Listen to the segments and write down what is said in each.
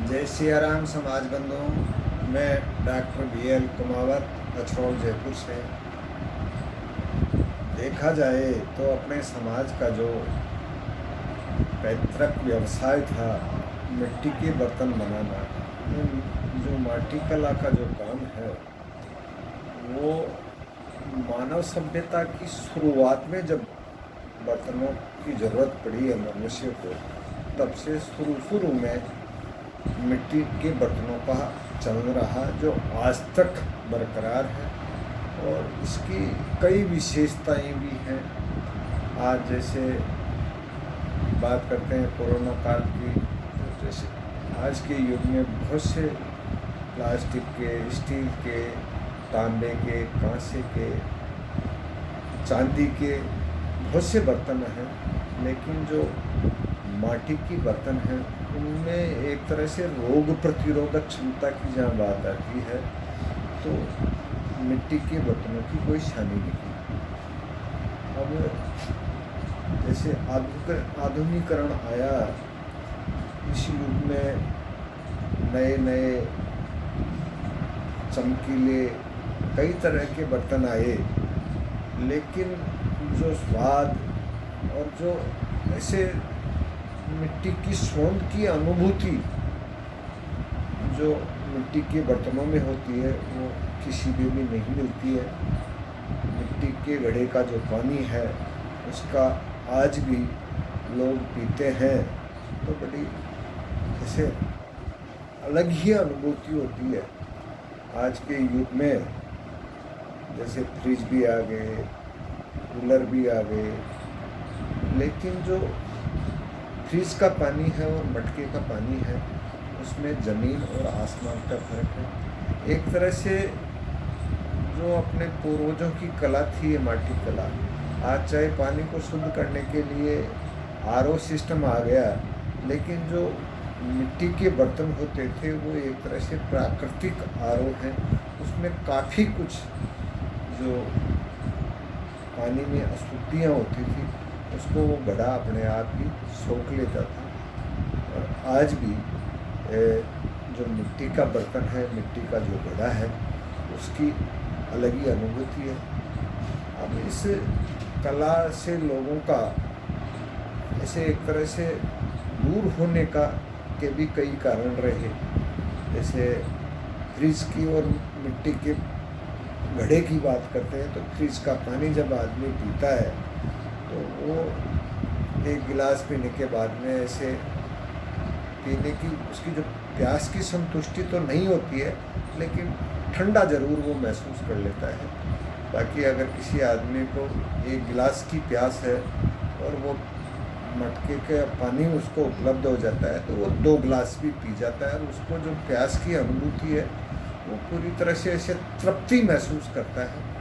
जय सियाराम समाज बंधुओं। मैं डॉक्टर BL कुमावत अछरोल जयपुर से। देखा जाए तो अपने समाज का जो पैतृक व्यवसाय था मिट्टी के बर्तन बनाना, जो माटी कला का जो काम है वो मानव सभ्यता की शुरुआत में जब बर्तनों की ज़रूरत पड़ी है मनुष्य को, तब से शुरू में मिट्टी के बर्तनों का चल रहा जो आज तक बरकरार है। और इसकी कई विशेषताएं भी हैं। आज जैसे बात करते हैं कोरोना काल की, तो जैसे आज के युग में बहुत से प्लास्टिक के, स्टील के, तांबे के, कांसे के, चांदी के बहुत से बर्तन हैं, लेकिन जो माटी की बर्तन हैं उनमें एक तरह से रोग प्रतिरोधक क्षमता की जहाँ बात आती है तो मिट्टी के बर्तनों की कोई शानी नहीं। अब जैसे आधुनिकीकरण आया, इस युग में नए नए चमकीले कई तरह के बर्तन आए, लेकिन जो स्वाद और जो ऐसे मिट्टी की सोंध की अनुभूति जो मिट्टी के बर्तनों में होती है वो किसी भी नहीं मिलती है। मिट्टी के घड़े का जो पानी है उसका आज भी लोग पीते हैं तो बड़ी जैसे अलग ही अनुभूति होती है। आज के युग में जैसे फ्रिज भी आ गए, कूलर भी आ गए, लेकिन जो फ्रिज का पानी है और मटके का पानी है उसमें ज़मीन और आसमान का फर्क है। एक तरह से जो अपने पूर्वजों की कला थी ये माटी कला, आज चाहे पानी को शुद्ध करने के लिए RO सिस्टम आ गया, लेकिन जो मिट्टी के बर्तन होते थे वो एक तरह से प्राकृतिक RO हैं। उसमें काफ़ी कुछ जो पानी में अशुद्धियाँ होती थी उसको वो घड़ा अपने आप ही सोख लेता था। और आज भी जो मिट्टी का बर्तन है, मिट्टी का जो घड़ा है, उसकी अलग ही अनुभूति है। अब इस कला से लोगों का ऐसे एक तरह से दूर होने के भी कई कारण रहे। जैसे फ्रिज की और मिट्टी के घड़े की बात करते हैं तो फ्रिज का पानी जब आदमी पीता है तो वो एक गिलास पीने के बाद में ऐसे पीने की उसकी जो प्यास की संतुष्टि तो नहीं होती है, लेकिन ठंडा ज़रूर वो महसूस कर लेता है। बाकी अगर किसी आदमी को एक गिलास की प्यास है और वो मटके का पानी उसको उपलब्ध हो जाता है तो वो 2 गिलास भी पी जाता है और उसको जो प्यास की अनुभूति है वो पूरी तरह से ऐसे तृप्ति महसूस करता है।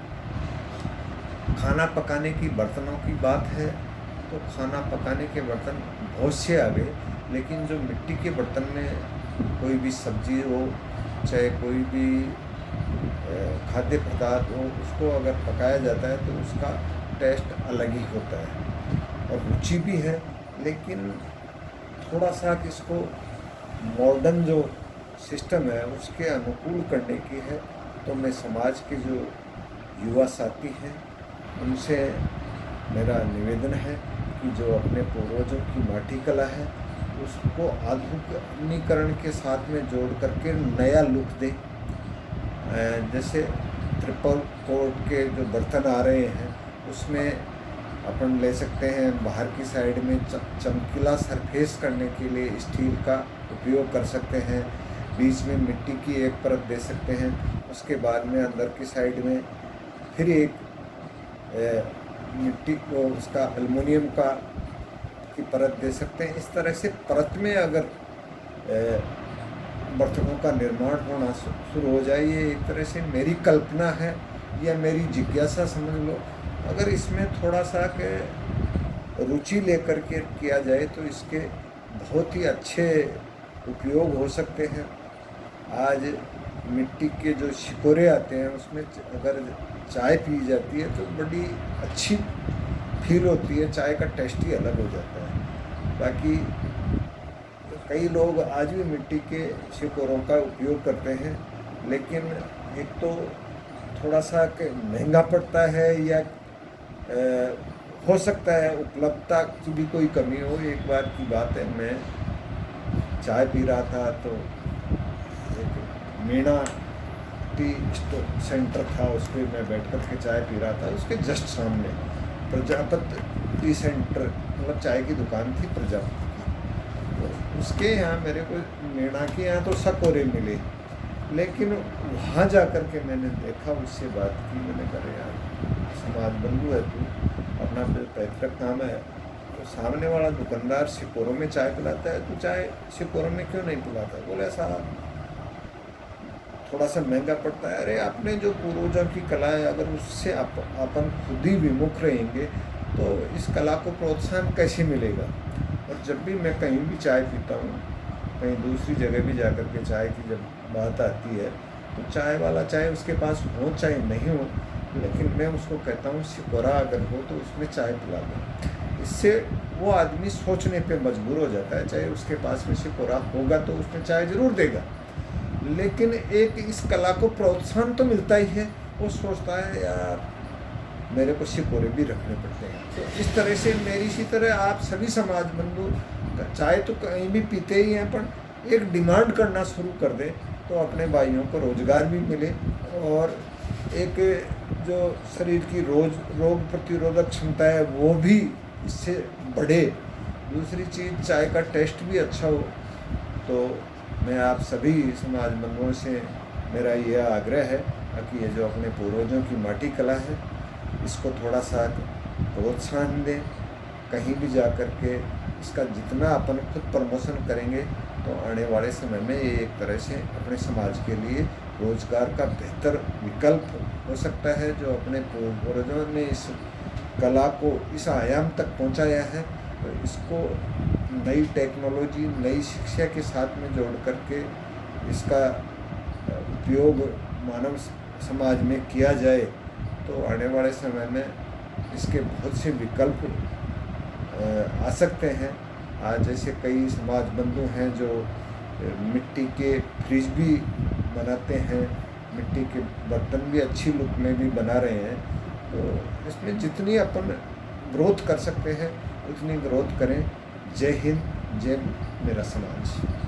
खाना पकाने की बर्तनों की बात है तो खाना पकाने के बर्तन बहुत से आ गए, लेकिन जो मिट्टी के बर्तन में कोई भी सब्जी हो, चाहे कोई भी खाद्य पदार्थ हो, उसको अगर पकाया जाता है तो उसका टेस्ट अलग ही होता है और रुचि भी है। लेकिन थोड़ा सा इसको मॉडर्न जो सिस्टम है उसके अनुकूल करने की है, तो मैं समाज के जो युवा साथी हैं उनसे मेरा निवेदन है कि जो अपने पूर्वजों की माटी कला है उसको आधुनिकीकरण के साथ में जोड़ करके नया लुक दे। जैसे ट्रिपल कोट के जो बर्तन आ रहे हैं उसमें अपन ले सकते हैं बाहर की साइड में चमकीला सरफेस करने के लिए स्टील का उपयोग कर सकते हैं, बीच में मिट्टी की एक परत दे सकते हैं, उसके बाद में अंदर की साइड में फिर एक मिट्टी को उसका एल्युमिनियम का की परत दे सकते हैं। इस तरह से परत में अगर बर्तनों का निर्माण होना शुरू हो जाए, ये एक तरह से मेरी कल्पना है या मेरी जिज्ञासा समझ लो। अगर इसमें थोड़ा सा के रुचि लेकर के किया जाए तो इसके बहुत ही अच्छे उपयोग हो सकते हैं। आज मिट्टी के जो शिकोरे आते हैं उसमें अगर चाय पी जाती है तो बड़ी अच्छी फील होती है, चाय का टेस्ट ही अलग हो जाता है। बाकी कई लोग आज भी मिट्टी के शिकोरों का उपयोग करते हैं, लेकिन एक तो थोड़ा सा महंगा पड़ता है, या हो सकता है उपलब्धता की भी कोई कमी हो। एक बार की बात है, मैं चाय पी रहा था तो एक मीणा टी सेंटर था, उस पर मैं बैठ कर के चाय पी रहा था। उसके जस्ट सामने प्रजापति टी सेंटर, मतलब चाय की दुकान थी प्रजापति की। तो उसके यहाँ मेरे को मीणा के यहाँ तो सकोरे मिले, लेकिन वहाँ जा कर के मैंने देखा, उससे बात की, मैंने कहा यार समाज बंधु है तू, अपना पैतृक काम है, तो सामने वाला दुकानदार सिकोरों में चाय पिलाता है, तू चाय सिकोरों में क्यों नहीं पिलाता? बोले साहब थोड़ा सा महंगा पड़ता है। अरे आपने जो पूर्वजों की कला है, अगर उससे अपन खुद ही विमुख रहेंगे तो इस कला को प्रोत्साहन कैसे मिलेगा? और जब भी मैं कहीं भी चाय पीता हूँ, कहीं दूसरी जगह भी जा कर के चाय की जब बात आती है, तो चाय वाला चाहे उसके पास हो चाहे नहीं हो, लेकिन मैं उसको कहता हूँ सिकोरा अगर हो तो उसमें चाय पिला दो। इससे वो आदमी सोचने पे मजबूर हो जाता है, चाहे उसके पास में सिकोरा होगा तो उसमें चाय ज़रूर देगा, लेकिन एक इस कला को प्रोत्साहन तो मिलता ही है। वो सोचता है यार मेरे को सिकोरे भी रखने पड़ते हैं। तो इस तरह से मेरी इसी तरह आप सभी समाज बंधु चाय तो कहीं भी पीते ही हैं, पर एक डिमांड करना शुरू कर दें तो अपने भाइयों को रोज़गार भी मिले, और एक जो शरीर की रोग प्रतिरोधक क्षमता है वो भी इससे बढ़े। दूसरी चीज़ चाय का टेस्ट भी अच्छा हो। तो मैं आप सभी समाज बंधुओं से मेरा यह आग्रह है कि ये जो अपने पूर्वजों की माटी कला है, इसको थोड़ा सा प्रोत्साहन दें। कहीं भी जा कर के इसका जितना अपन खुद प्रमोशन करेंगे तो आने वाले समय में ये एक तरह से अपने समाज के लिए रोज़गार का बेहतर विकल्प हो सकता है। जो अपने पूर्वजों ने इस कला को इस आयाम तक पहुंचाया है, तो इसको नई टेक्नोलॉजी, नई शिक्षा के साथ में जोड़ करके इसका उपयोग मानव समाज में किया जाए तो आने वाले समय में इसके बहुत से विकल्प आ सकते हैं। आज ऐसे कई समाज बंधु हैं जो मिट्टी के फ्रिज भी बनाते हैं, मिट्टी के बर्तन भी अच्छी लुक में भी बना रहे हैं। तो इसमें जितनी अपन ग्रोथ कर सकते हैं उतनी ग्रोथ करें। जय हिंद, जय मेरा समाज।